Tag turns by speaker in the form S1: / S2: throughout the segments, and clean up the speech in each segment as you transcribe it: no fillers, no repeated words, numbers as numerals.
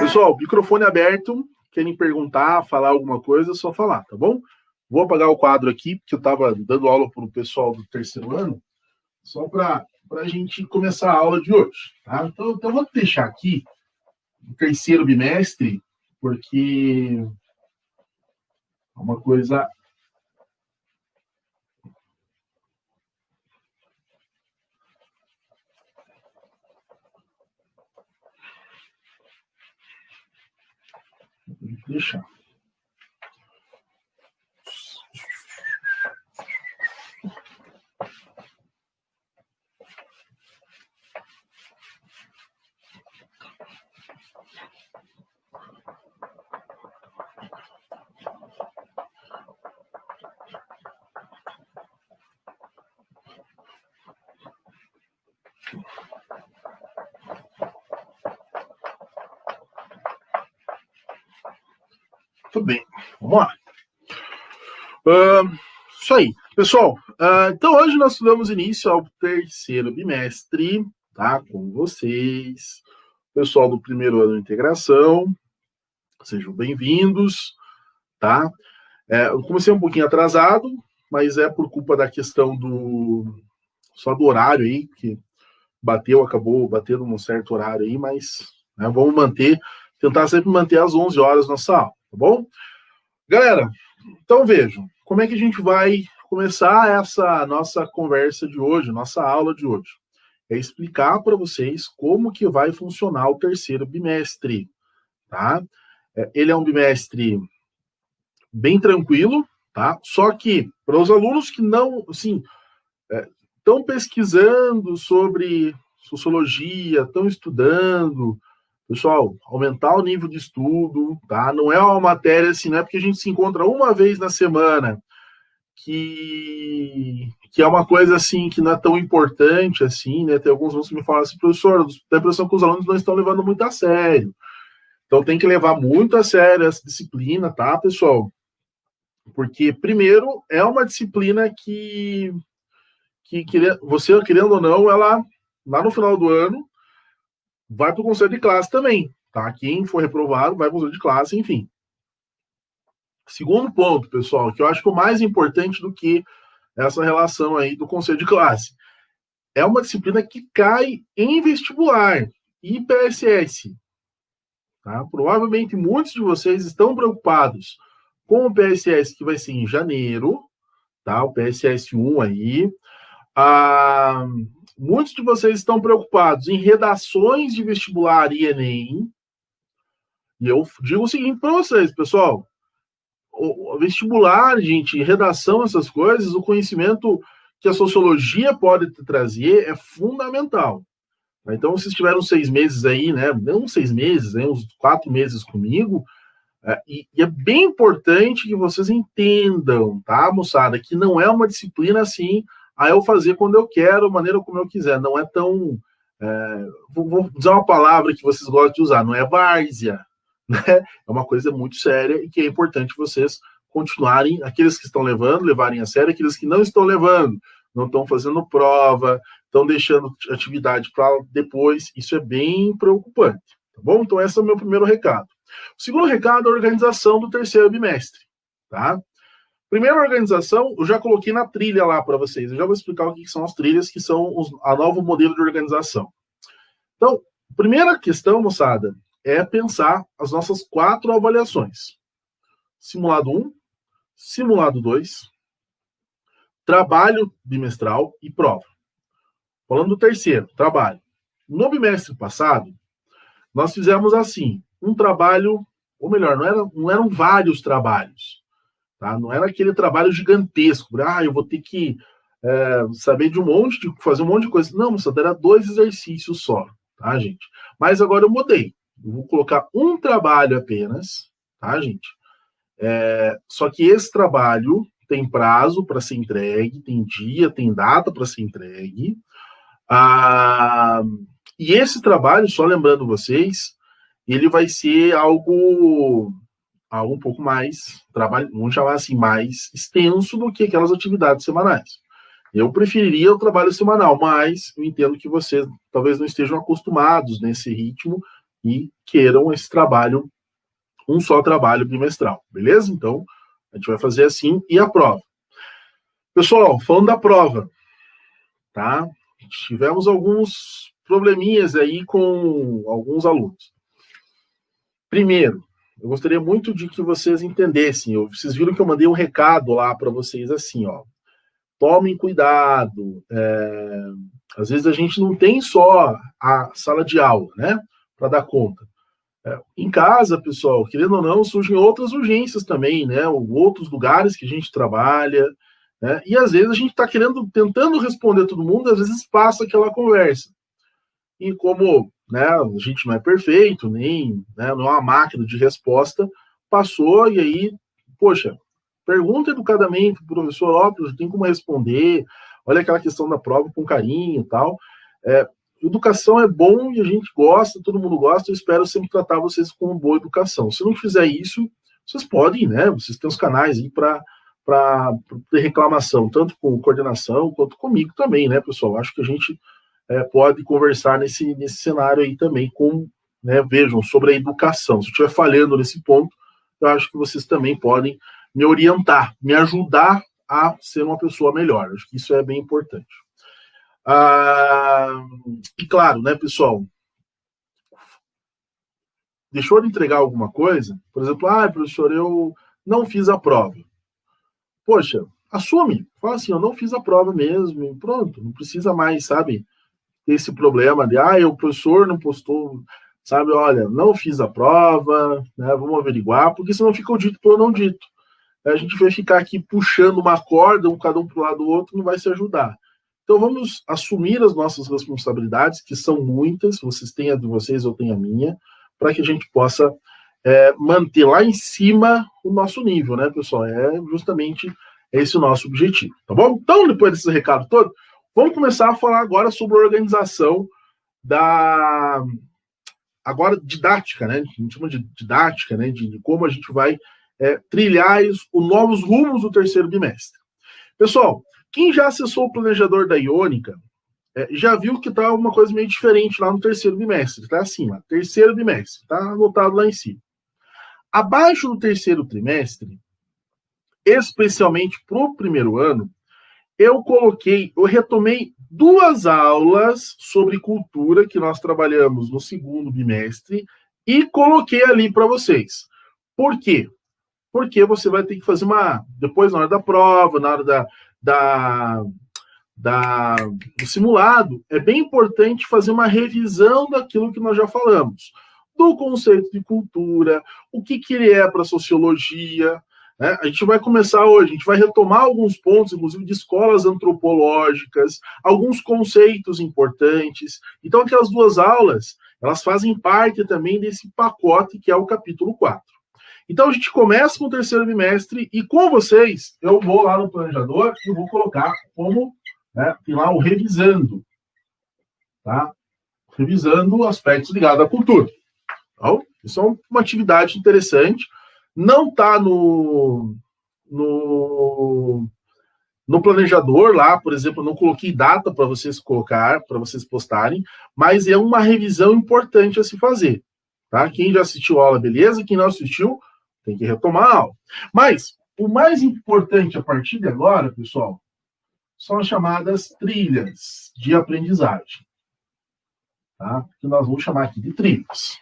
S1: Pessoal, microfone aberto. Querem perguntar, falar alguma coisa, é só falar, tá bom? Vou apagar o quadro aqui, porque eu estava dando aula para o pessoal do terceiro ano, só para a gente começar a aula de hoje, tá? Então eu vou deixar aqui o terceiro bimestre, porque é uma coisa... Vou deixar. Tudo bem, vamos lá. Isso aí. Pessoal, então hoje nós damos início ao terceiro bimestre, tá? Com vocês, pessoal do primeiro ano de integração, sejam bem-vindos, tá? Eu comecei um pouquinho atrasado, mas é por culpa da questão só do horário aí, que acabou batendo num certo horário aí, mas né, vamos tentar sempre manter às 11 horas nossa aula, tá bom? Galera, então vejam, como é que a gente vai começar essa nossa conversa de hoje, nossa aula de hoje? É explicar para vocês como que vai funcionar o terceiro bimestre, tá? Ele é um bimestre bem tranquilo, tá? Só que para os alunos que não, assim, estão pesquisando sobre sociologia, estão estudando, pessoal, aumentar o nível de estudo, tá? Não é uma matéria assim, não é porque a gente se encontra uma vez na semana que é uma coisa assim que não é tão importante assim, né? Tem alguns alunos que me falam assim, professor, dá a impressão que os alunos não estão levando muito a sério. Então tem que levar muito a sério essa disciplina, tá, pessoal? Porque, primeiro, é uma disciplina que você, querendo ou não, ela, lá no final do ano, vai para o conselho de classe também, tá? Quem for reprovado vai para o conselho de classe, enfim. Segundo ponto, pessoal, que eu acho que o mais importante do que essa relação aí do conselho de classe. É uma disciplina que cai em vestibular e PSS. Tá? Provavelmente muitos de vocês estão preocupados com o PSS que vai ser em janeiro, tá? O PSS 1 aí. Muitos de vocês estão preocupados em redações de vestibular e Enem. E eu digo o seguinte para vocês, pessoal. O vestibular, gente, redação, essas coisas, o conhecimento que a sociologia pode te trazer é fundamental. Então, vocês tiveram 6 meses aí, né? Não 6 meses, uns 4 meses comigo, e é bem importante que vocês entendam, tá, moçada, que não é uma disciplina assim, eu fazer quando eu quero, maneira como eu quiser. Não é tão... vou usar uma palavra que vocês gostam de usar, não é várzea, né? É uma coisa muito séria e que é importante vocês continuarem, aqueles que estão levarem a sério, aqueles que não estão levando, não estão fazendo prova, estão deixando atividade para depois, isso é bem preocupante, tá bom? Então esse é o meu primeiro recado. O segundo recado é a organização do terceiro bimestre, tá? Primeira organização, eu já coloquei na trilha lá para vocês, eu já vou explicar o que são as trilhas, que são a novo modelo de organização. Então, primeira questão, moçada, é pensar as nossas 4 avaliações. Simulado 1, simulado 2, trabalho bimestral e prova. Falando do terceiro, trabalho. No bimestre passado, nós fizemos assim, um trabalho, ou melhor, não eram vários trabalhos, tá? Não era aquele trabalho gigantesco, eu vou ter que saber fazer um monte de coisa. Não, moçada, era 2 exercícios só, tá, gente? Mas agora eu mudei. Eu vou colocar um trabalho apenas, tá, gente? Só que esse trabalho tem prazo para ser entregue, tem dia, tem data para ser entregue. E esse trabalho, só lembrando vocês, ele vai ser algo um pouco mais, vamos chamar assim, mais extenso do que aquelas atividades semanais. Eu preferiria o trabalho semanal, mas eu entendo que vocês talvez não estejam acostumados nesse ritmo, e queiram esse trabalho, um só trabalho bimestral, beleza? Então, a gente vai fazer assim e a prova. Pessoal, falando da prova, tá? Tivemos alguns probleminhas aí com alguns alunos. Primeiro, eu gostaria muito de que vocês entendessem, vocês viram que eu mandei um recado lá para vocês assim, ó, tomem cuidado, às vezes a gente não tem só a sala de aula, né, para dar conta. Em casa, pessoal, querendo ou não, surgem outras urgências também, né, outros lugares que a gente trabalha, né, e às vezes a gente está tentando responder todo mundo, às vezes passa aquela conversa. E como, né, a gente não é perfeito, nem, né, não é uma máquina de resposta, passou e aí, poxa, pergunta educadamente para o professor, ó, tem como responder, olha aquela questão da prova com carinho e tal. Educação é bom e a gente gosta, todo mundo gosta, eu espero sempre tratar vocês com boa educação. Se não fizer isso, vocês podem, né, vocês têm os canais aí para ter reclamação, tanto com coordenação quanto comigo também, né, pessoal? Acho que a gente pode conversar nesse cenário aí também né, vejam, sobre a educação. Se eu estiver falhando nesse ponto, eu acho que vocês também podem me orientar, me ajudar a ser uma pessoa melhor. Acho que isso é bem importante. E claro, né, pessoal, deixou de entregar alguma coisa, por exemplo, professor, eu não fiz a prova. Poxa, assume, fala assim, eu não fiz a prova mesmo, e pronto, não precisa mais, sabe, esse problema de, o professor não postou, sabe, olha, não fiz a prova, né, vamos averiguar, porque senão fica o dito por não dito. A gente vai ficar aqui puxando uma corda, cada um para o lado do outro, não vai se ajudar. Então vamos assumir as nossas responsabilidades, que são muitas, vocês têm a de vocês, eu tenho a minha, para que a gente possa manter lá em cima o nosso nível, né, pessoal? Justamente esse o nosso objetivo, tá bom? Então, depois desse recado todo, vamos começar a falar agora sobre a organização agora didática, né? A gente chama de didática, né? De como a gente vai trilhar os novos rumos do terceiro bimestre. Pessoal, quem já acessou o planejador da Iônica já viu que tá uma coisa meio diferente lá no terceiro bimestre, tá assim, lá, terceiro bimestre, tá anotado lá em cima. Abaixo do terceiro trimestre, especialmente para o primeiro ano, eu retomei 2 aulas sobre cultura que nós trabalhamos no segundo bimestre e coloquei ali para vocês. Por quê? Porque você vai ter que fazer depois na hora da prova, na hora do simulado, é bem importante fazer uma revisão daquilo que nós já falamos, do conceito de cultura, o que ele é para a sociologia, né? A gente vai começar hoje, a gente vai retomar alguns pontos, inclusive de escolas antropológicas, alguns conceitos importantes. Então, aquelas 2 aulas, elas fazem parte também desse pacote que é o capítulo 4. Então, a gente começa com o terceiro bimestre e com vocês, eu vou lá no planejador e vou colocar como, né, tem lá o revisando, tá? Revisando aspectos ligados à cultura. Então, isso é uma atividade interessante. Não está no planejador lá, por exemplo, eu não coloquei data para vocês colocar, para vocês postarem, mas é uma revisão importante a se fazer. Tá? Quem já assistiu a aula, beleza? Quem não assistiu, tem que retomar a aula. Mas o mais importante a partir de agora, pessoal, são as chamadas trilhas de aprendizagem. Tá? Que nós vamos chamar aqui de trilhas.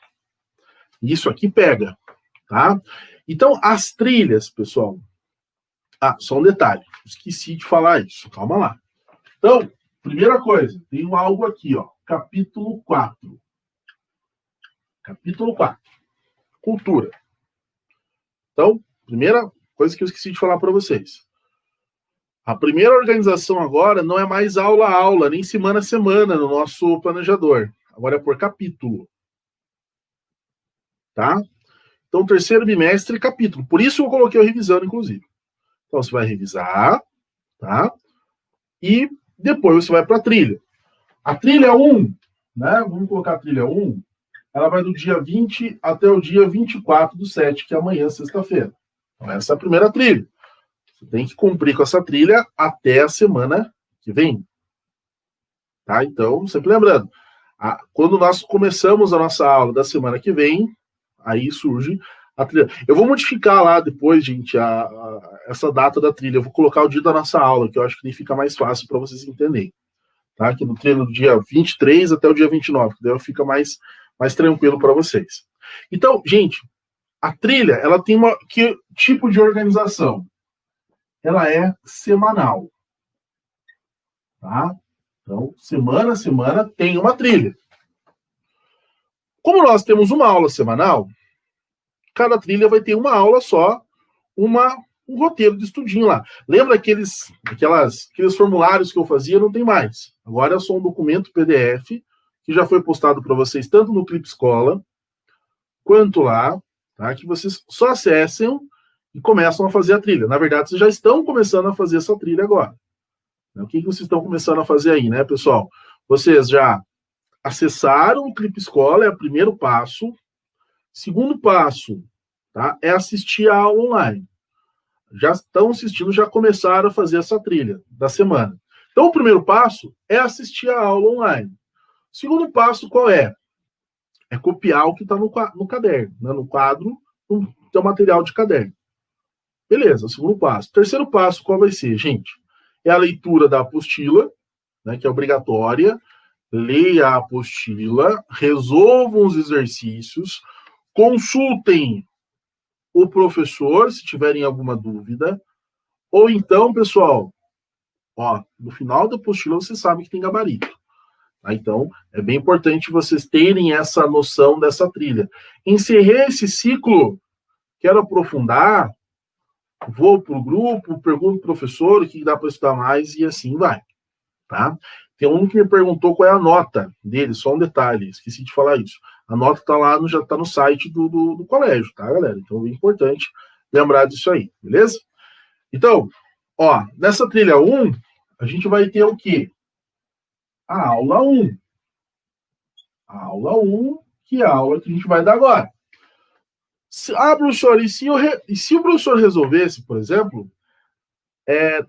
S1: Isso aqui pega. Tá? Então, as trilhas, pessoal. Só um detalhe. Esqueci de falar isso. Calma lá. Então, primeira coisa, tem algo aqui, ó. Capítulo 4. Capítulo 4. Cultura. Então, primeira coisa que eu esqueci de falar para vocês. A primeira organização agora não é mais aula a aula, nem semana a semana no nosso planejador. Agora é por capítulo. Tá? Então, terceiro bimestre, capítulo. Por isso eu coloquei o revisando, inclusive. Então, você vai revisar, tá? E depois você vai para a trilha. A trilha 1, né? Vamos colocar a trilha 1. Ela vai do dia 20 até o dia 24/7, que é amanhã, sexta-feira. Então, essa é a primeira trilha. Você tem que cumprir com essa trilha até a semana que vem. Tá? Então, sempre lembrando, Quando nós começamos a nossa aula da semana que vem, aí surge a trilha. Eu vou modificar lá depois, gente, essa data da trilha. Eu vou colocar o dia da nossa aula, que eu acho que fica mais fácil para vocês entenderem. Tá? Que no treino do dia 23 até o dia 29, que daí fica mais tranquilo para vocês. Então, gente, a trilha, ela tem que tipo de organização? Ela é semanal. Tá? Então, semana a semana tem uma trilha. Como nós temos uma aula semanal, cada trilha vai ter uma aula só, um roteiro de estudinho lá. Lembra aqueles formulários que eu fazia? Não tem mais. Agora é só um documento PDF que já foi postado para vocês tanto no Clipe Escola quanto lá, tá? Que vocês só acessem e começam a fazer a trilha. Na verdade, vocês já estão começando a fazer essa trilha agora. O que vocês estão começando a fazer aí, né, pessoal? Vocês já acessaram o Clipe Escola, é o primeiro passo. Segundo passo, tá? É assistir a aula online. Já estão assistindo, já começaram a fazer essa trilha da semana. Então, o primeiro passo é assistir a aula online. O segundo passo, qual é? É copiar o que está no caderno, né? No quadro, no teu material de caderno. Beleza, o segundo passo. O terceiro passo, qual vai ser, gente? É a leitura da apostila, né, que é obrigatória. Leia a apostila, resolvam os exercícios, consultem o professor se tiverem alguma dúvida, ou então, pessoal, no final da apostila você sabe que tem gabarito. Tá? Então, é bem importante vocês terem essa noção dessa trilha. Encerrei esse ciclo, quero aprofundar, vou para o grupo, pergunto pro professor o que dá para estudar mais e assim vai. Tá? Tem um que me perguntou qual é a nota dele, só um detalhe, esqueci de falar isso. A nota está lá, já está no site do colégio, tá, galera? Então é importante lembrar disso aí, beleza? Então, nessa trilha 1, a gente vai ter o quê? A aula 1. A aula 1, que é a aula que a gente vai dar agora. Professor, e se o professor resolvesse, por exemplo,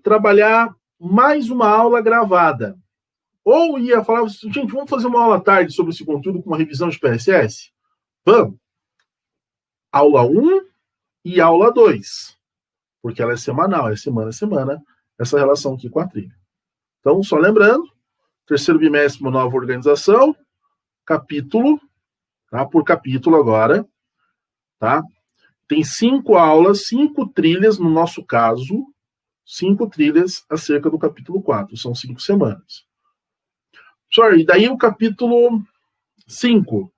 S1: trabalhar mais uma aula gravada? Ou ia falar, gente, vamos fazer uma aula à tarde sobre esse conteúdo com uma revisão de PSS? Vamos. Aula 1 e aula 2. Porque ela é semanal, é semana a semana, essa relação aqui com a trilha. Então, só lembrando, terceiro bimestre, uma nova organização, capítulo, tá? Por capítulo agora, tá? Tem 5 aulas, 5 trilhas, no nosso caso, 5 trilhas acerca do capítulo 4. São 5 semanas. E daí o capítulo 5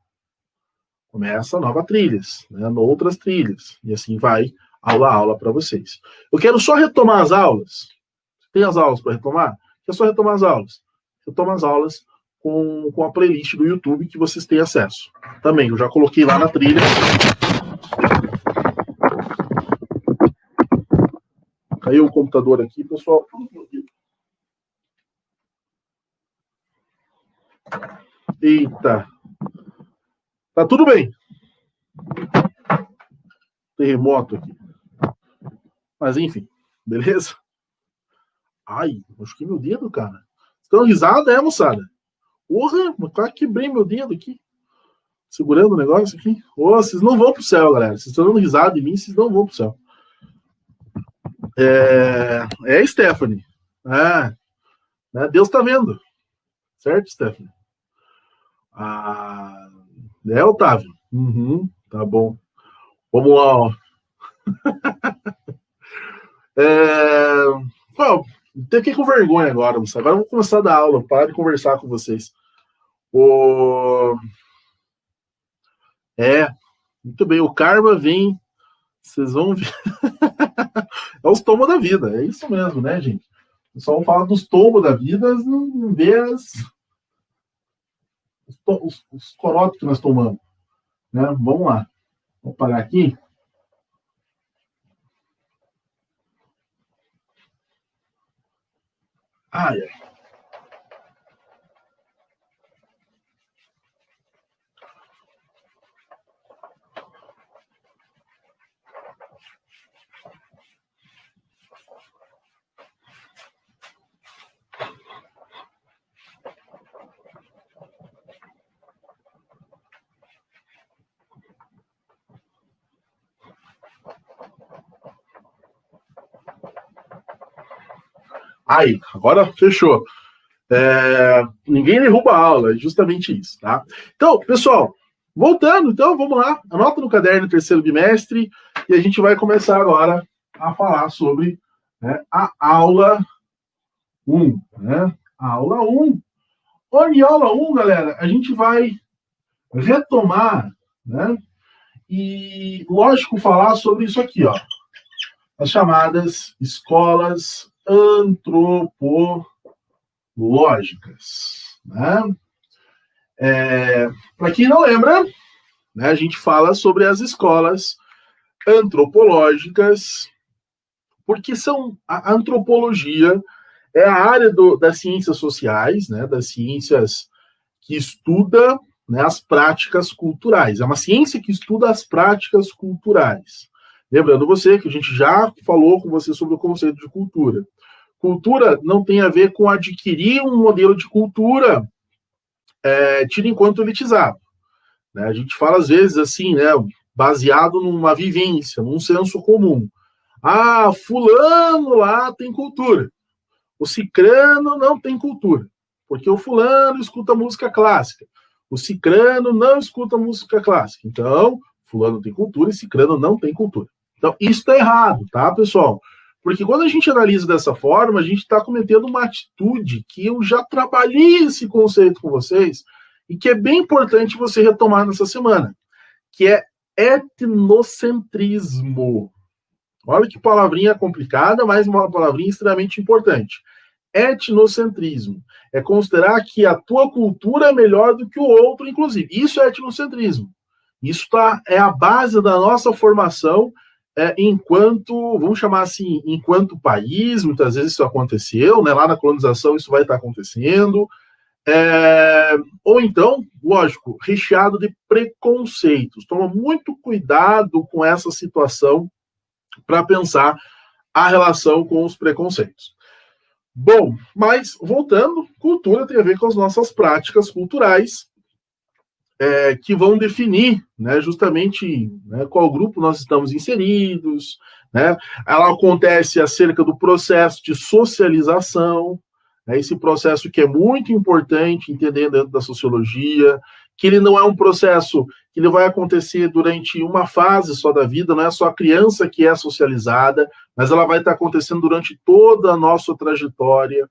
S1: começa nova trilhas, né? Outras trilhas. E assim vai, aula a aula para vocês. Eu quero só retomar as aulas. Tem as aulas para retomar? É só retomar as aulas. Retoma as aulas com a playlist do YouTube que vocês têm acesso. Também, eu já coloquei lá na trilha. Caiu o computador aqui, pessoal. Eita. Tá tudo bem. Terremoto aqui. Mas enfim, beleza? Ai, machuquei meu dedo, cara. Estão risada, moçada? Porra, quase quebrei meu dedo aqui. Segurando o negócio aqui. Vocês não vão pro céu, galera. Vocês estão dando risada em mim, vocês não vão pro céu. Stephanie. Né? Deus tá vendo. Certo, Stephanie? Otávio. Uhum, tá bom. Vamos lá, ó. Fiquei com vergonha agora, moça. Agora eu vou começar a dar aula, parar de conversar com vocês. Muito bem. O karma vem. Vocês vão ver. É os tomos da vida. É isso mesmo, né, gente? O pessoal fala dos tomos da vida, não vê os corotes que nós tomamos. Né? Vamos lá. Vou parar aqui. Ai. Aí, agora fechou. Ninguém derruba a aula, é justamente isso, tá? Então, pessoal, voltando, então, vamos lá. Anota no caderno terceiro bimestre e a gente vai começar agora a falar sobre, né, a aula 1, né? A aula 1. Onde aula 1, galera, a gente vai retomar, né? E, lógico, falar sobre isso aqui, ó. As chamadas escolas antropológicas, né? Para quem não lembra, né, a gente fala sobre as escolas antropológicas, porque a antropologia é a área das ciências sociais, né, das ciências que estuda, né, as práticas culturais. É uma ciência que estuda as práticas culturais. Lembrando você que a gente já falou com você sobre o conceito de cultura. Cultura não tem a ver com adquirir um modelo de cultura tido enquanto elitizado. Né? A gente fala às vezes assim, né, baseado numa vivência, num senso comum. Ah, fulano lá tem cultura. O cicrano não tem cultura, porque o fulano escuta música clássica. O cicrano não escuta música clássica. Então, fulano tem cultura e cicrano não tem cultura. Então, isso está errado, tá, pessoal? Porque quando a gente analisa dessa forma, a gente está cometendo uma atitude que eu já trabalhei esse conceito com vocês e que é bem importante você retomar nessa semana, que é etnocentrismo. Olha que palavrinha complicada, mas uma palavrinha extremamente importante. Etnocentrismo é considerar que a tua cultura é melhor do que o outro, inclusive. Isso é etnocentrismo. Isso é a base da nossa formação enquanto, vamos chamar assim, enquanto país. Muitas vezes isso aconteceu, né? Lá na colonização isso vai estar acontecendo. Ou então, lógico, recheado de preconceitos. Toma muito cuidado com essa situação para pensar a relação com os preconceitos. Bom, mas voltando, cultura tem a ver com as nossas práticas culturais, que vão definir, né, justamente, né, qual grupo nós estamos inseridos, né? Ela acontece acerca do processo de socialização, né, esse processo que é muito importante entender dentro da sociologia, que ele não é um processo que ele vai acontecer durante uma fase só da vida, não é só a criança que é socializada, mas ela vai estar acontecendo durante toda a nossa trajetória.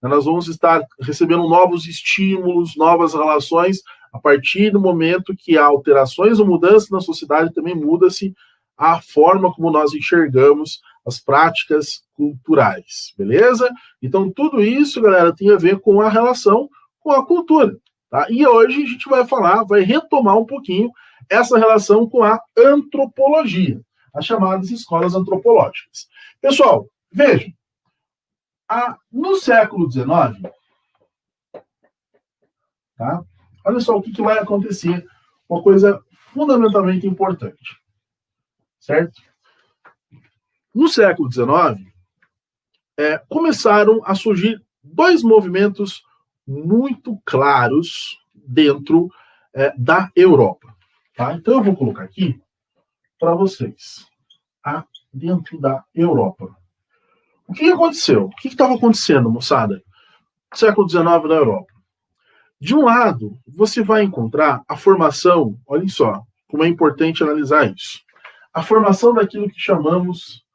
S1: Nós vamos estar recebendo novos estímulos, novas relações, a partir do momento que há alterações ou mudanças na sociedade, também muda-se a forma como nós enxergamos as práticas culturais, beleza? Então, tudo isso, galera, tem a ver com a relação com a cultura. Tá? E hoje a gente vai retomar um pouquinho essa relação com a antropologia, as chamadas escolas antropológicas. Pessoal, vejam, no século XIX, tá? Olha só o que vai acontecer, uma coisa fundamentalmente importante, certo? No século XIX, começaram a surgir dois movimentos muito claros dentro da Europa. Tá? Então eu vou colocar aqui para vocês. Dentro da Europa. O que aconteceu? O que estava acontecendo, moçada? No século XIX na Europa. De um lado, você vai encontrar a formação, olhem só, como é importante analisar isso. A formação daquilo que chamamos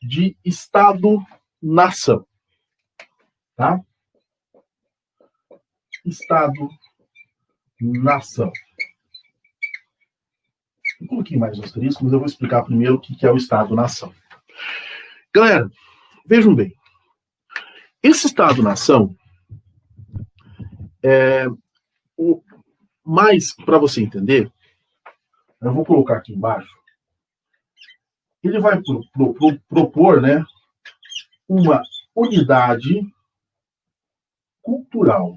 S1: de Estado-nação. Tá? Estado-nação. Eu coloquei mais um asterisco, mas eu vou explicar primeiro o que é o Estado-nação. Galera, vejam bem. Esse Estado-nação mais para você entender, eu vou colocar aqui embaixo, ele vai propor, né, uma unidade cultural.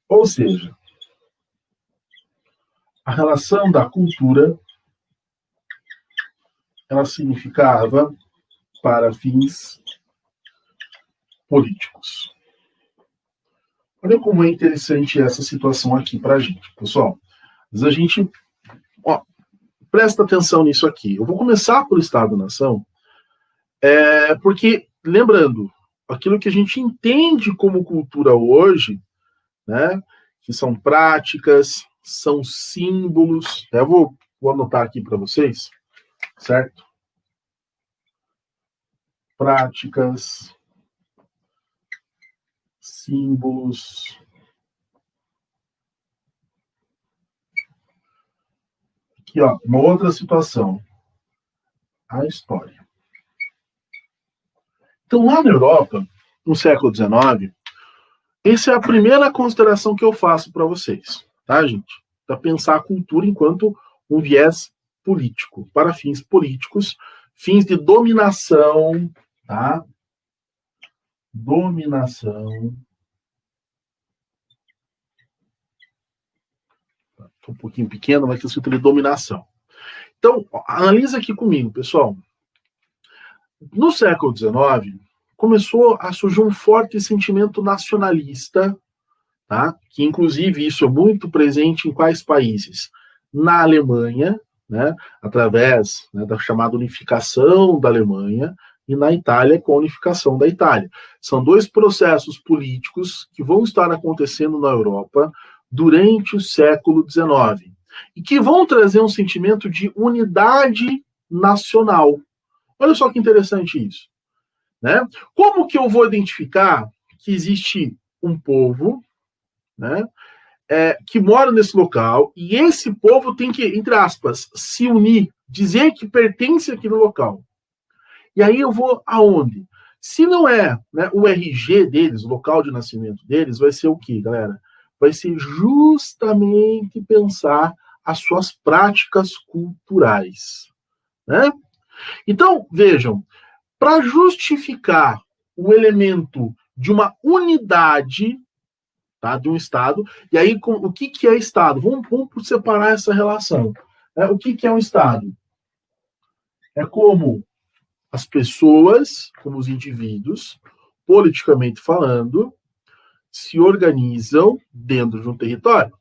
S1: Ou seja, a relação da cultura, ela significava para fins políticos. Olha como é interessante essa situação aqui para a gente, pessoal. Mas a gente presta atenção nisso aqui. Eu vou começar pelo Estado-nação, porque, lembrando, aquilo que a gente entende como cultura hoje, né? Que são práticas, são símbolos. Eu vou anotar aqui para vocês, certo? Práticas, símbolos. Aqui, ó, uma outra situação. A história. Então, lá na Europa, no século XIX, essa é a primeira consideração que eu faço para vocês, tá, gente? Para pensar a cultura enquanto um viés político, para fins políticos, fins de dominação, tá? Dominação. Estou um pouquinho pequeno, mas está escrito ali dominação. Então, analisa aqui comigo, pessoal. No século XIX, começou a surgir um forte sentimento nacionalista, tá? Que inclusive isso é muito presente em quais países? Na Alemanha, né? Através, né, da chamada unificação da Alemanha, e na Itália com a unificação da Itália. São dois processos políticos que vão estar acontecendo na Europa durante o século XIX e que vão trazer um sentimento de unidade nacional. Olha só que interessante isso, né? Como que eu vou identificar que existe um povo, né, que mora nesse local e esse povo tem que, entre aspas, se unir, dizer que pertence àquele local? E aí eu vou aonde? Se não é, né, o RG deles, o local de nascimento deles, vai ser o quê, galera? Vai ser justamente pensar as suas práticas culturais, né? Então, vejam, para justificar o elemento de uma unidade, tá, de um Estado, e aí o que é Estado? Vamos separar essa relação. O que é um Estado? É como as pessoas, como os indivíduos, politicamente falando, se organizam dentro de um território.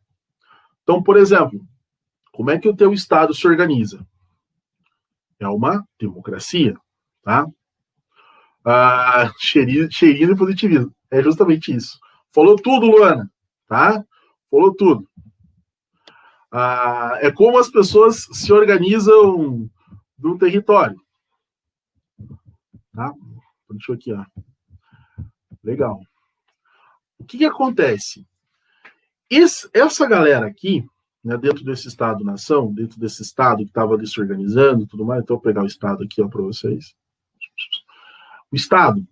S1: Então, por exemplo, como é que o teu Estado se organiza? É uma democracia, tá? Cheirinho e positivismo. É justamente isso. Falou tudo, Luana, tá? Falou tudo. É como as pessoas se organizam num território, tá? Deixa eu aqui, ó. Legal. O que acontece? Essa galera aqui, né, dentro desse Estado-nação, dentro desse Estado que estava ali se organizando e tudo mais, então eu vou pegar o Estado aqui para vocês. O Estado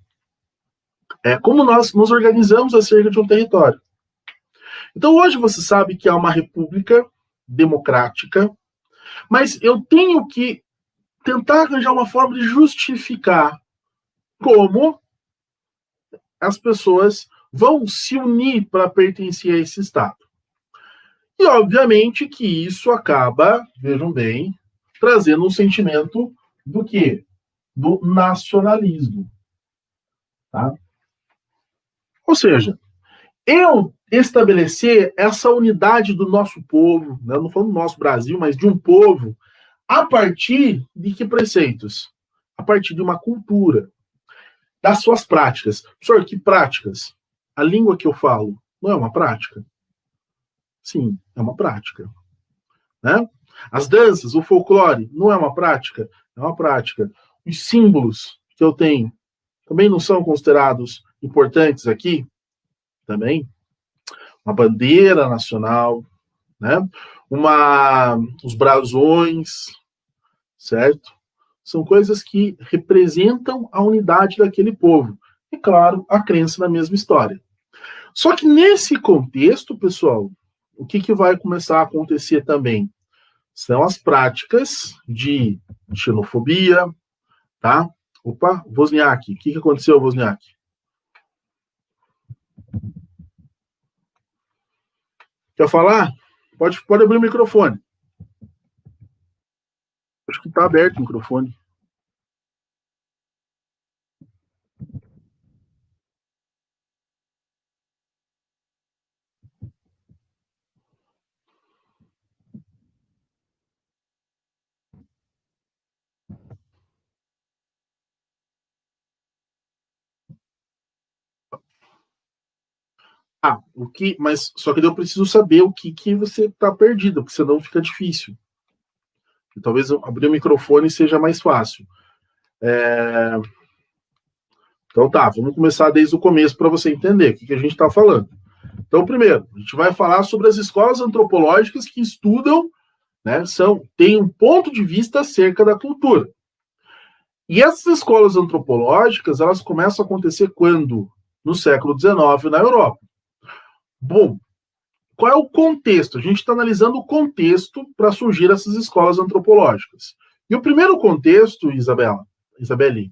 S1: é como nós nos organizamos acerca de um território. Então hoje você sabe que há uma república democrática, mas eu tenho que tentar arranjar uma forma de justificar como as pessoas vão se unir para pertencer a esse Estado. E, obviamente, que isso acaba, vejam bem, trazendo um sentimento do quê? Do nacionalismo. Tá? Ou seja, eu estabelecer essa unidade do nosso povo, né? Não falando do nosso Brasil, mas de um povo, a partir de que preceitos? A partir de uma cultura, das suas práticas. Professor, que práticas? A língua que eu falo não é uma prática? Sim, é uma prática. Né? As danças, o folclore, não é uma prática? É uma prática. Os símbolos que eu tenho também não são considerados importantes aqui? Também. Uma bandeira nacional, né? Os brasões, certo? São coisas que representam a unidade daquele povo. E, claro, a crença na mesma história. Só que nesse contexto, pessoal, o que vai começar a acontecer também? São as práticas de xenofobia, tá? Opa, Wozniak, o que aconteceu, Wozniak? Quer falar? Pode abrir o microfone. Acho que está aberto o microfone. Mas só que eu preciso saber o que você está perdido, porque senão fica difícil. E talvez eu abrir o microfone seja mais fácil. Então tá, vamos começar desde o começo para você entender o que a gente está falando. Então, primeiro, a gente vai falar sobre as escolas antropológicas que estudam, né, têm um ponto de vista acerca da cultura. E essas escolas antropológicas, elas começam a acontecer quando? No século XIX, na Europa. Bom, qual é o contexto? A gente está analisando o contexto para surgir essas escolas antropológicas. E o primeiro contexto, Isabelle,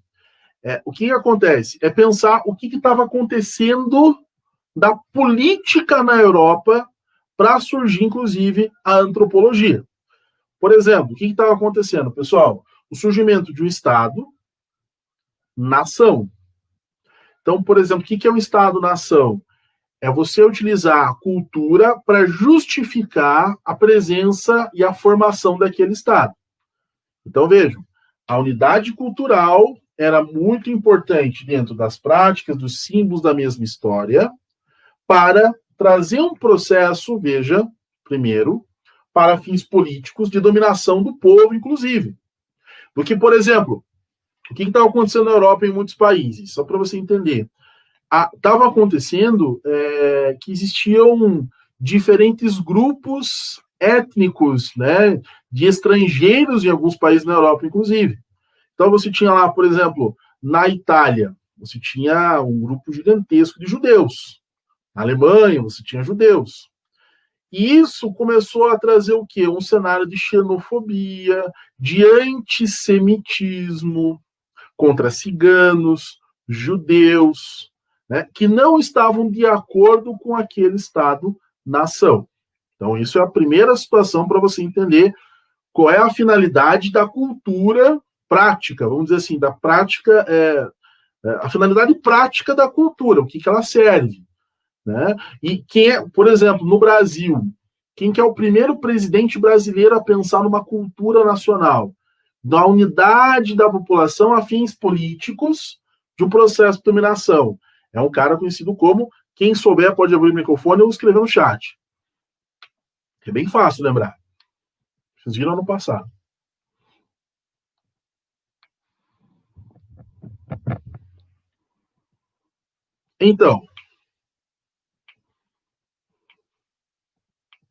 S1: o que acontece? É pensar o que estava acontecendo da política na Europa para surgir, inclusive, a antropologia. Por exemplo, o que estava acontecendo, pessoal? O surgimento de um Estado-nação. Então, por exemplo, o que é um Estado-nação? É você utilizar a cultura para justificar a presença e a formação daquele Estado. Então, vejam, a unidade cultural era muito importante dentro das práticas, dos símbolos da mesma história, para trazer um processo, veja, primeiro, para fins políticos de dominação do povo, inclusive. Porque, por exemplo, o que estava acontecendo na Europa em muitos países? Só para você entender. Estava acontecendo que existiam diferentes grupos étnicos, né, de estrangeiros em alguns países na Europa, inclusive. Então você tinha lá, por exemplo, na Itália, você tinha um grupo gigantesco de judeus. Na Alemanha, você tinha judeus. E isso começou a trazer o quê? Um cenário de xenofobia, de antissemitismo contra ciganos, judeus, né, que não estavam de acordo com aquele Estado-nação. Então, isso é a primeira situação para você entender qual é a finalidade da cultura prática, vamos dizer assim, da prática, a finalidade prática da cultura, o que ela serve. Né? E quem é, por exemplo, no Brasil, quem que é o primeiro presidente brasileiro a pensar numa cultura nacional? Da unidade da população a fins políticos de um processo de dominação. É um cara conhecido como, quem souber pode abrir o microfone ou escrever no chat. É bem fácil lembrar. Vocês viram no passado. Então,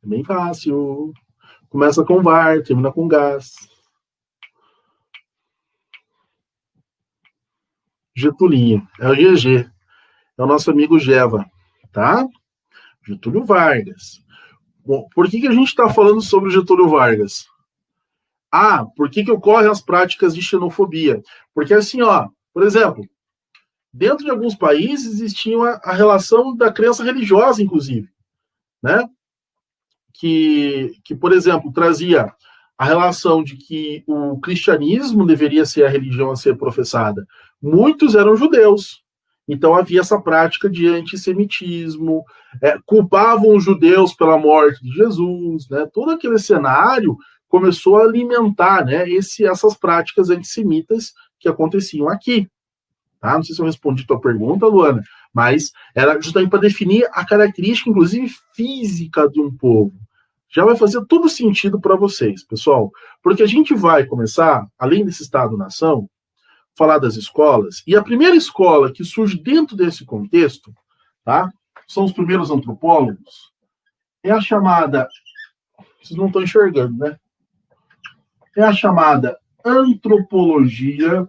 S1: é bem fácil. Começa com VAR, termina com gás. Getulinho, é o GG. É o nosso amigo Geva, tá? Getúlio Vargas. Bom, por que a gente está falando sobre o Getúlio Vargas? Por que ocorrem as práticas de xenofobia? Porque assim, por exemplo, dentro de alguns países existia a relação da crença religiosa, inclusive, né? Que, por exemplo, trazia a relação de que o cristianismo deveria ser a religião a ser professada. Muitos eram judeus. Então havia essa prática de antissemitismo, culpavam os judeus pela morte de Jesus, né? Todo aquele cenário começou a alimentar, né, essas práticas antissemitas que aconteciam aqui. Tá? Não sei se eu respondi a tua pergunta, Luana, mas era justamente para definir a característica, inclusive física, de um povo. Já vai fazer todo sentido para vocês, pessoal, porque a gente vai começar, além desse Estado-nação, falar das escolas, e a primeira escola que surge dentro desse contexto, tá? São os primeiros antropólogos, é a chamada, vocês não estão enxergando, né? É a chamada antropologia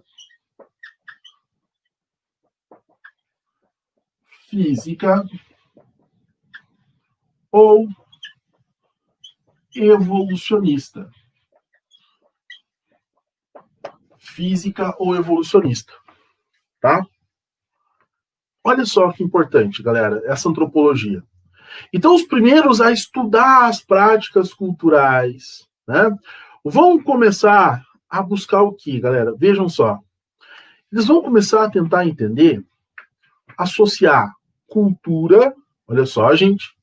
S1: física ou evolucionista. Física ou evolucionista, tá? Olha só que importante, galera, essa antropologia. Então, os primeiros a estudar as práticas culturais, né, vão começar a buscar o que, galera? Vejam só. Eles vão começar a tentar entender, associar cultura, olha só, gente,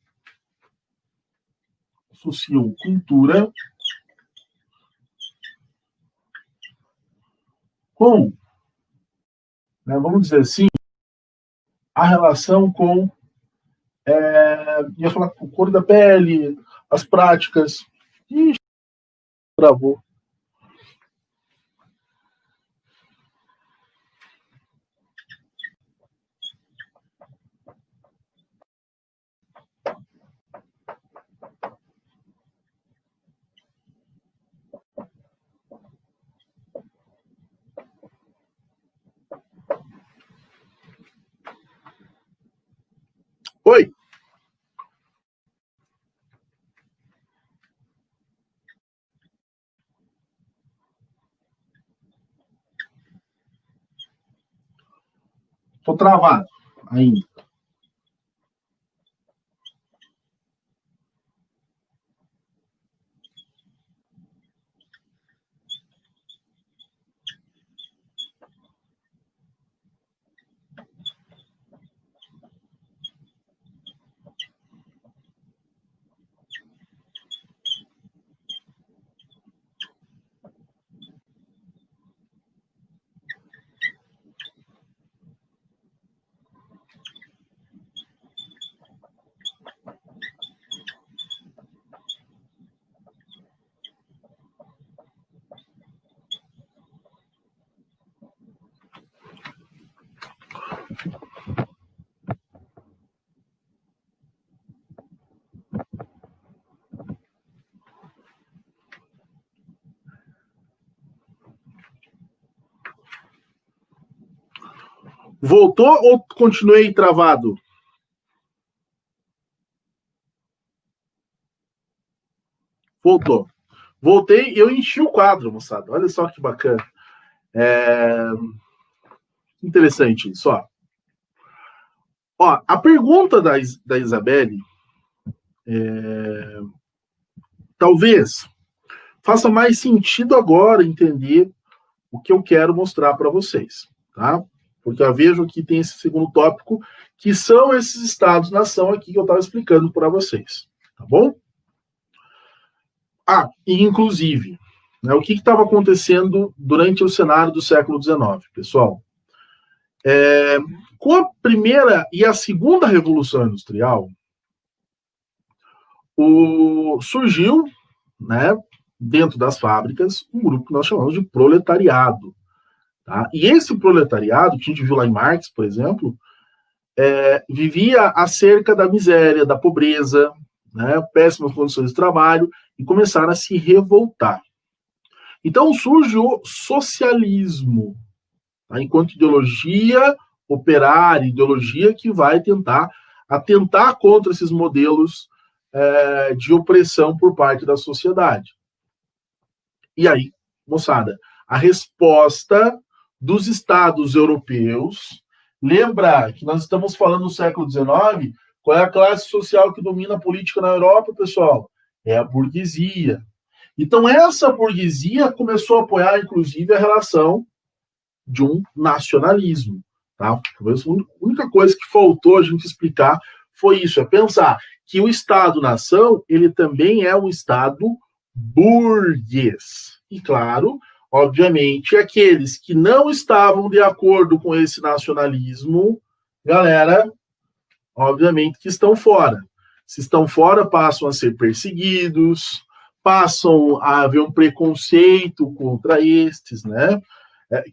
S1: associam cultura com, né, vamos dizer assim, a relação com Ia falar com cor da pele, as práticas. Ixi, travou. Oi. Tô travado ainda. Voltou ou continuei travado? Voltou. Voltei e eu enchi o quadro, moçada. Olha só que bacana. Interessante isso, ó. Ó, a pergunta da Isabelle talvez faça mais sentido agora entender o que eu quero mostrar para vocês, tá? Porque eu vejo que tem esse segundo tópico, que são esses estados-nação aqui que eu estava explicando para vocês, tá bom? E inclusive, né, o que estava acontecendo durante o cenário do século XIX, pessoal? Com a primeira e a segunda Revolução Industrial, surgiu, né, dentro das fábricas, um grupo que nós chamamos de proletariado. Tá? E esse proletariado, que a gente viu lá em Marx, por exemplo, vivia acerca da miséria, da pobreza, né, péssimas condições de trabalho, e começaram a se revoltar. Então surge o socialismo, tá? Enquanto ideologia operária, ideologia que vai atentar contra esses modelos de opressão por parte da sociedade. E aí, moçada, a resposta dos estados europeus, lembra que nós estamos falando no século XIX, qual é a classe social que domina a política na Europa, pessoal? É a burguesia. Então, essa burguesia começou a apoiar, inclusive, a relação de um nacionalismo. Tá? Talvez a única coisa que faltou a gente explicar foi isso, é pensar que o Estado-nação, ele também é um Estado burguês. E, claro, obviamente, aqueles que não estavam de acordo com esse nacionalismo, galera, obviamente que estão fora. Se estão fora, passam a ser perseguidos, passam a haver um preconceito contra estes, né?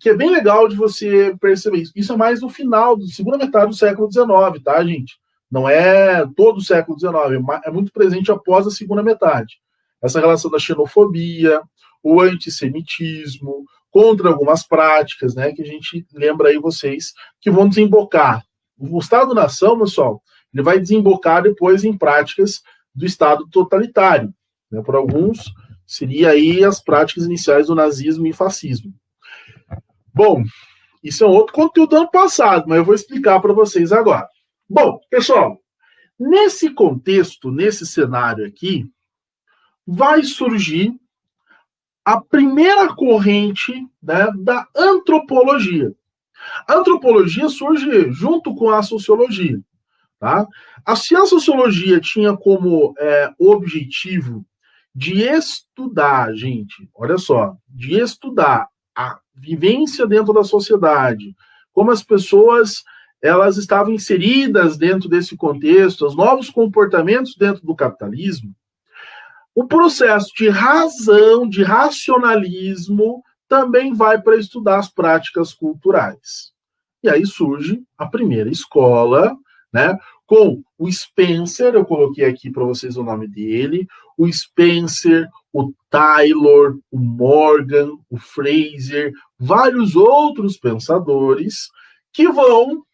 S1: Que é bem legal de você perceber isso. Isso é mais no final, da segunda metade do século XIX, tá, gente? Não é todo o século XIX, é muito presente após a segunda metade. Essa relação da xenofobia, o antissemitismo, contra algumas práticas, né, que a gente lembra aí vocês, que vão desembocar. O Estado-nação, pessoal, ele vai desembocar depois em práticas do Estado totalitário. Né? Por alguns, seria aí as práticas iniciais do nazismo e fascismo. Bom, isso é um outro conteúdo do ano passado, mas eu vou explicar para vocês agora. Bom, pessoal, nesse contexto, nesse cenário aqui, vai surgir a primeira corrente, né, da antropologia. A antropologia surge junto com a sociologia. Tá? Se a sociologia tinha como objetivo de estudar, gente, olha só, de estudar a vivência dentro da sociedade, como as pessoas elas estavam inseridas dentro desse contexto, os novos comportamentos dentro do capitalismo, o processo de razão, de racionalismo, também vai para estudar as práticas culturais. E aí surge a primeira escola, né, com o Spencer, eu coloquei aqui para vocês o nome dele, o Spencer, o Taylor, o Morgan, o Fraser, vários outros pensadores que vão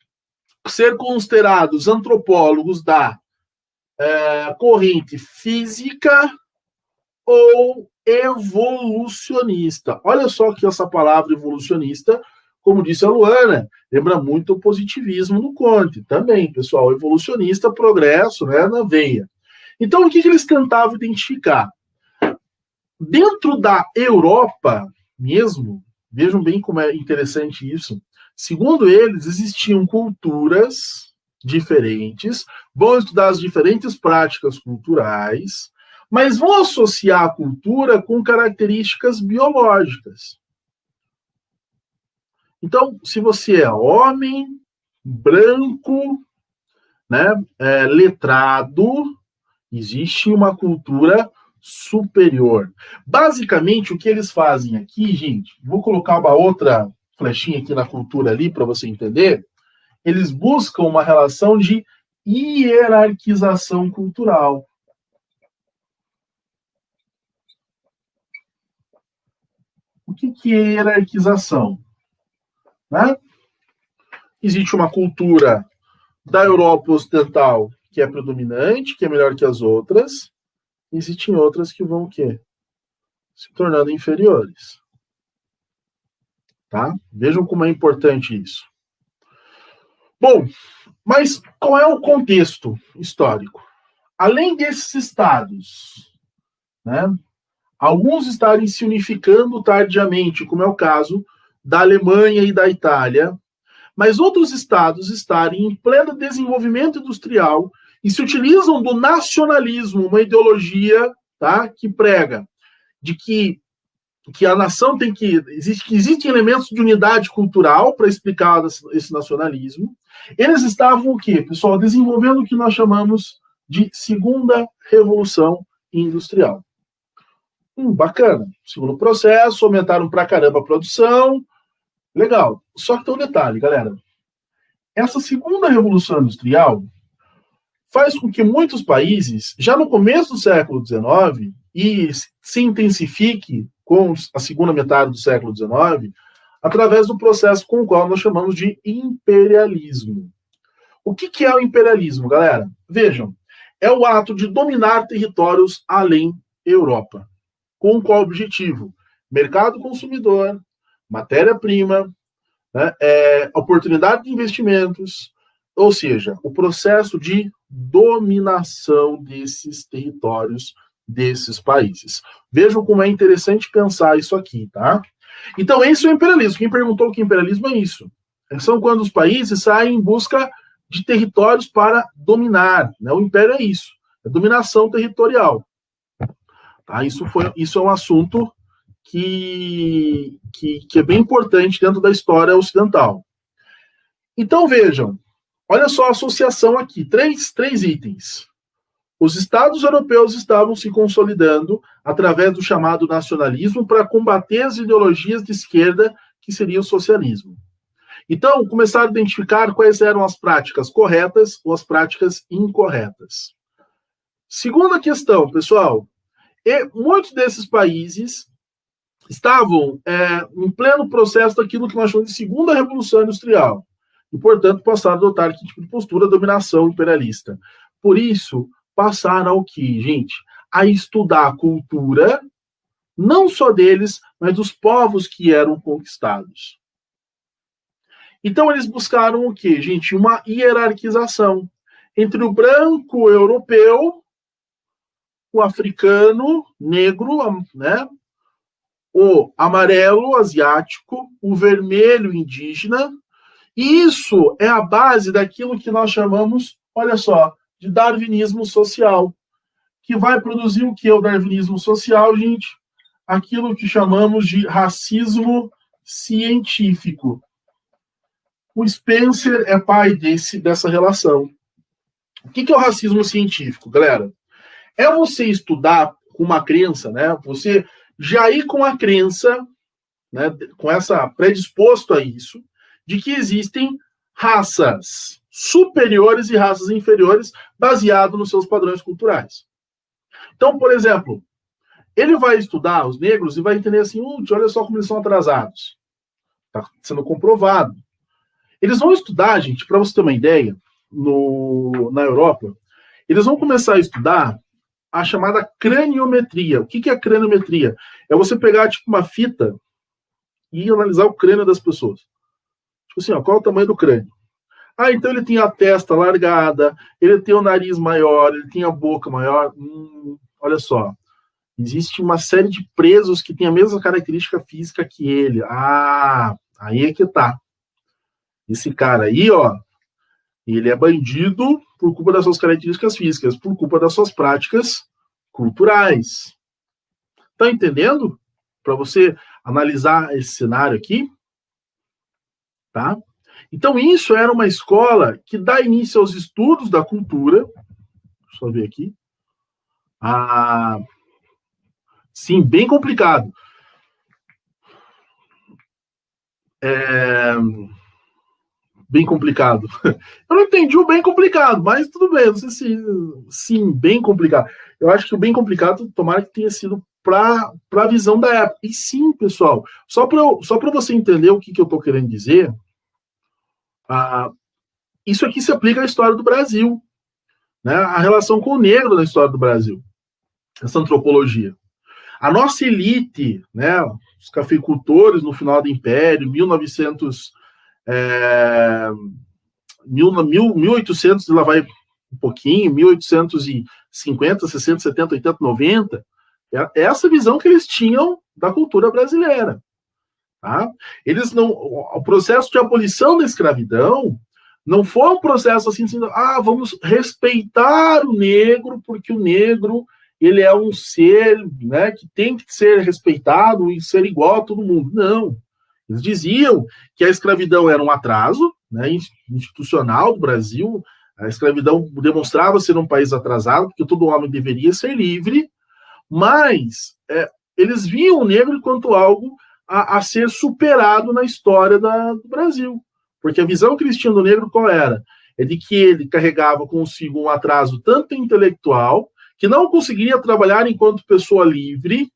S1: ser considerados antropólogos da corrente física ou evolucionista. Olha só que essa palavra evolucionista, como disse a Luana, lembra muito o positivismo do Comte. Também, pessoal, evolucionista, progresso, né, na veia. Então, o que eles tentavam identificar? Dentro da Europa mesmo, vejam bem como é interessante isso, segundo eles, existiam culturas diferentes, vão estudar as diferentes práticas culturais, mas vão associar a cultura com características biológicas. Então, se você é homem, branco, né, letrado, existe uma cultura superior. Basicamente, o que eles fazem aqui, gente, vou colocar uma outra flechinha aqui na cultura ali para você entender, eles buscam uma relação de hierarquização cultural. O que é hierarquização? Né? Existe uma cultura da Europa Ocidental que é predominante, que é melhor que as outras. Existem outras que vão o quê? Se tornando inferiores. Tá? Vejam como é importante isso. Bom, mas qual é o contexto histórico? Além desses estados, né, alguns estarem se unificando tardiamente, como é o caso da Alemanha e da Itália, mas outros estados estarem em pleno desenvolvimento industrial e se utilizam do nacionalismo, uma ideologia, tá, que prega de que a nação tem que existem elementos de unidade cultural para explicar esse nacionalismo. Eles estavam o quê, pessoal? Desenvolvendo o que nós chamamos de segunda revolução industrial. Bacana. Segundo processo, aumentaram pra caramba a produção. Legal. Só que tem um detalhe, galera. Essa segunda revolução industrial faz com que muitos países, já no começo do século XIX, e se intensifique com a segunda metade do século XIX, através do processo com o qual nós chamamos de imperialismo. O que é o imperialismo, galera? Vejam, é o ato de dominar territórios além Europa. Com qual objetivo? Mercado consumidor, matéria-prima, né, oportunidade de investimentos, ou seja, o processo de dominação desses territórios, desses países. Vejam como é interessante pensar isso aqui, tá? Então, esse é o imperialismo. Quem perguntou o que é imperialismo é isso. São quando os países saem em busca de territórios para dominar, né? O império é isso, é dominação territorial. Tá? Isso é um assunto que é bem importante dentro da história ocidental. Então, vejam, olha só a associação aqui, três itens. Os Estados europeus estavam se consolidando através do chamado nacionalismo para combater as ideologias de esquerda, que seria o socialismo. Então, começaram a identificar quais eram as práticas corretas ou as práticas incorretas. Segunda questão, pessoal, muitos desses países estavam em pleno processo daquilo que nós chamamos de segunda revolução industrial e, portanto, passaram a adotar que tipo de postura, dominação imperialista. Por isso, passaram ao que, gente? A estudar a cultura, não só deles, mas dos povos que eram conquistados. Então, eles buscaram o quê, gente? Uma hierarquização entre o branco europeu, o africano, negro, né? O amarelo asiático, o vermelho indígena. E isso é a base daquilo que nós chamamos, olha só, de darwinismo social, que vai produzir o que é o darwinismo social, gente? Aquilo que chamamos de racismo científico. o Spencer é pai dessa relação. O que é o racismo científico, galera? É você estudar com uma crença, né? Você já ir com a crença, né? Com essa predisposto a isso, de que existem raças superiores e raças inferiores baseado nos seus padrões culturais. Então, por exemplo, ele vai estudar os negros e vai entender assim, olha só como eles são atrasados. Está sendo comprovado. Eles vão estudar, gente, para você ter uma ideia, na Europa, eles vão começar a estudar a chamada craniometria. O que é a craniometria? É você pegar tipo uma fita e analisar o crânio das pessoas. Tipo assim, qual é o tamanho do crânio? Então ele tem a testa largada, ele tem o nariz maior, ele tem a boca maior. Olha só, existe uma série de presos que têm a mesma característica física que ele. Aí é que tá. Esse cara aí, ele é bandido por culpa das suas características físicas, por culpa das suas práticas culturais. Tá entendendo? Para você analisar esse cenário aqui, tá? Então, isso era uma escola que dá início aos estudos da cultura. Deixa eu ver aqui. Sim, bem complicado. Bem complicado. Eu não entendi o bem complicado, mas tudo bem. Não sei se sim, bem complicado. Eu acho que o bem complicado, tomara que tenha sido para a visão da época. E sim, pessoal, só para você entender o que eu estou querendo dizer, isso aqui se aplica à história do Brasil, né? A relação com o negro na história do Brasil, essa antropologia. A nossa elite, né, os cafeicultores no final do Império, 1800, lá vai um pouquinho, 1850, 60, 70, 80, 90, é essa visão que eles tinham da cultura brasileira. Tá? O processo de abolição da escravidão não foi um processo assim, vamos respeitar o negro, porque o negro ele é um ser, né, que tem que ser respeitado e ser igual a todo mundo. Não. Eles diziam que a escravidão era um atraso, né, institucional do Brasil. A escravidão demonstrava ser um país atrasado, porque todo homem deveria ser livre, mas eles viam o negro enquanto algo a ser superado na história do Brasil. Porque a visão que eles tinham do negro qual era? É de que ele carregava consigo um atraso tanto intelectual, que não conseguiria trabalhar enquanto pessoa livre.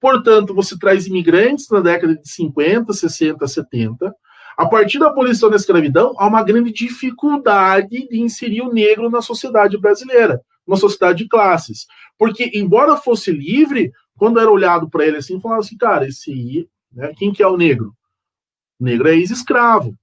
S1: Portanto, você traz imigrantes na década de 50, 60, 70. A partir da abolição da escravidão, há uma grande dificuldade de inserir o negro na sociedade brasileira, uma sociedade de classes. Porque, embora fosse livre, quando era olhado para ele assim, falava assim, cara, esse aí, né, quem que é o negro? O negro é ex-escravo.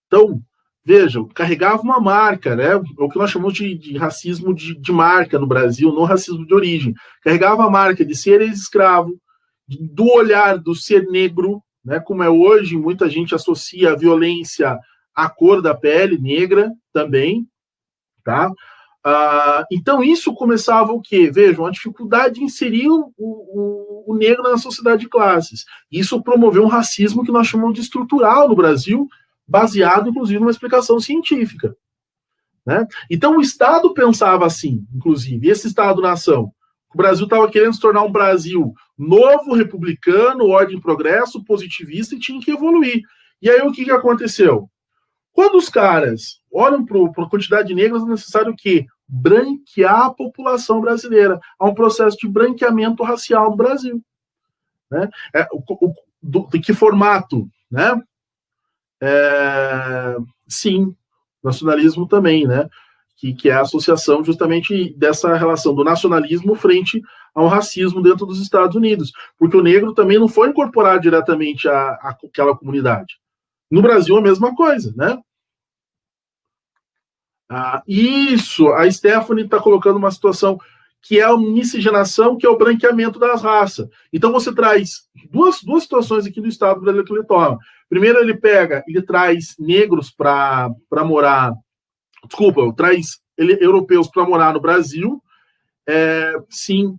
S1: Então, vejam, carregava uma marca, né? O que nós chamamos de racismo de marca no Brasil, não racismo de origem. Carregava a marca de ser ex-escravo, do olhar do ser negro, né? Como é hoje, muita gente associa a violência à cor da pele, negra também, tá? Então, isso começava o quê? Vejam, a dificuldade de inserir o negro na sociedade de classes. Isso promoveu um racismo que nós chamamos de estrutural no Brasil, baseado, inclusive, numa explicação científica. Né? Então, o Estado pensava assim, inclusive, esse Estado-nação. O Brasil estava querendo se tornar um Brasil novo, republicano, ordem e progresso, positivista, e tinha que evoluir. E aí, o que aconteceu? Quando os caras olham para a quantidade de negros, é necessário o quê? Branquear a população brasileira. Há um processo de branqueamento racial no Brasil. Né? De que formato? Né? Sim, nacionalismo também, né? Que é a associação justamente dessa relação do nacionalismo frente ao racismo dentro dos Estados Unidos. Porque o negro também não foi incorporado diretamente àquela comunidade. No Brasil, a mesma coisa, né? Isso, a Stephanie está colocando uma situação que é a miscigenação, que é o branqueamento das raças. Então, você traz duas situações aqui do Estado brasileiro que ele toma. Primeiro, ele traz negros para morar... traz europeus para morar no Brasil, sim.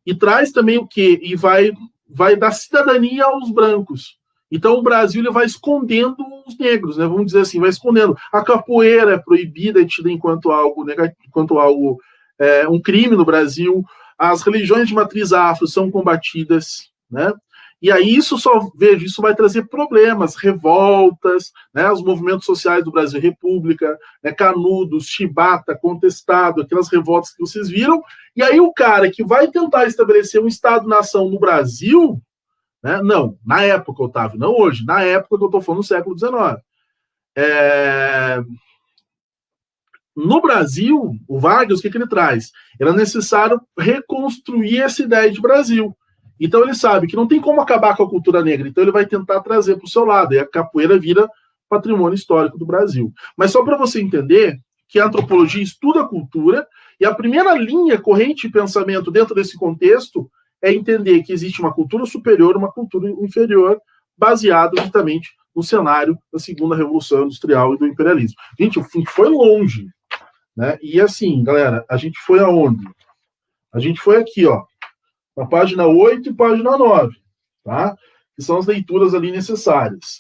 S1: E traz também o quê? E vai dar cidadania aos brancos. Então o Brasil ele vai escondendo os negros, né? Vamos dizer assim, vai escondendo. A capoeira é proibida, é tida enquanto algo negativo, enquanto algo um crime no Brasil. As religiões de matriz afro são combatidas, né? E aí isso vai trazer problemas, revoltas, né? Os movimentos sociais do Brasil República, né? Canudos, Chibata, Contestado, aquelas revoltas que vocês viram. E aí o cara que vai tentar estabelecer um Estado-nação no Brasil, né? Não, na época, Otávio, não hoje, na época que eu estou falando, no século XIX. É... No Brasil, o Vargas, o que ele traz? Era necessário reconstruir essa ideia de Brasil. Então ele sabe que não tem como acabar com a cultura negra, então ele vai tentar trazer para o seu lado, e a capoeira vira patrimônio histórico do Brasil. Mas só para você entender que a antropologia estuda a cultura, e a primeira linha corrente de pensamento dentro desse contexto é entender que existe uma cultura superior e uma cultura inferior, baseado justamente no cenário da segunda revolução industrial e do imperialismo. Gente, o fim foi longe, né? E assim, galera, a gente foi aonde? A gente foi aqui, ó, na página 8 e página 9, tá? Que são as leituras ali necessárias.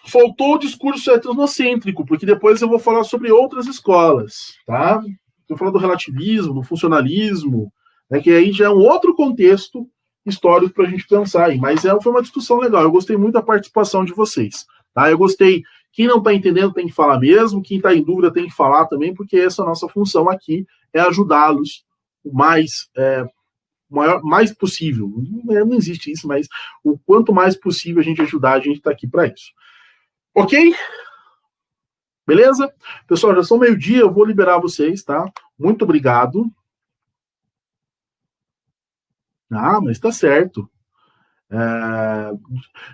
S1: Faltou o discurso etnocêntrico, porque depois eu vou falar sobre outras escolas, tá? Estou falando do relativismo, do funcionalismo, né, que aí já é um outro contexto histórico para a gente pensar aí, mas foi uma discussão legal, eu gostei muito da participação de vocês, tá? Eu gostei, quem não está entendendo tem que falar mesmo, quem está em dúvida tem que falar também, porque essa é a nossa função aqui, é ajudá-los o mais possível. Não existe isso, mas o quanto mais possível a gente ajudar, a gente está aqui para isso. Ok? Beleza? Pessoal, já são meio-dia, eu vou liberar vocês, tá? Muito obrigado. Ah, mas tá certo.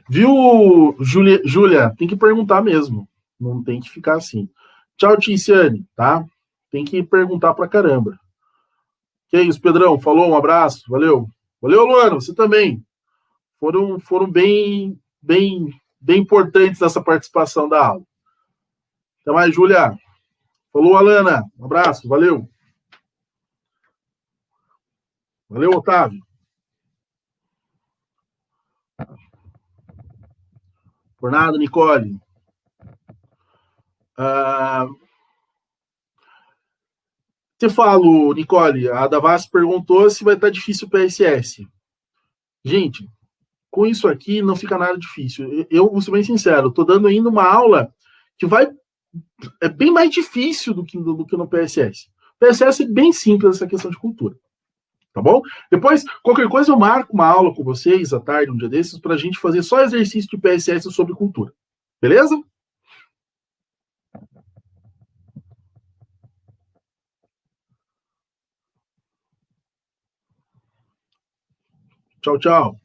S1: Viu, Júlia? Tem que perguntar mesmo. Não tem que ficar assim. Tchau, Ticiane, tá? Tem que perguntar pra caramba. Que é isso, Pedrão? Falou, um abraço, valeu. Valeu, Luana, você também. Foram bem importantes nessa participação da aula. Até mais, Júlia. Falou, Alana. Um abraço, valeu. Valeu, Otávio. Por nada, Nicole. Te falo, Nicole, a Davas perguntou se vai estar difícil o PSS. Gente, com isso aqui não fica nada difícil. Eu vou ser bem sincero, estou dando ainda uma aula que é bem mais difícil do que no PSS. O PSS é bem simples essa questão de cultura. Tá bom? Depois, qualquer coisa, eu marco uma aula com vocês à tarde, um dia desses, para a gente fazer só exercício de PSS sobre cultura. Beleza? Tchau, tchau.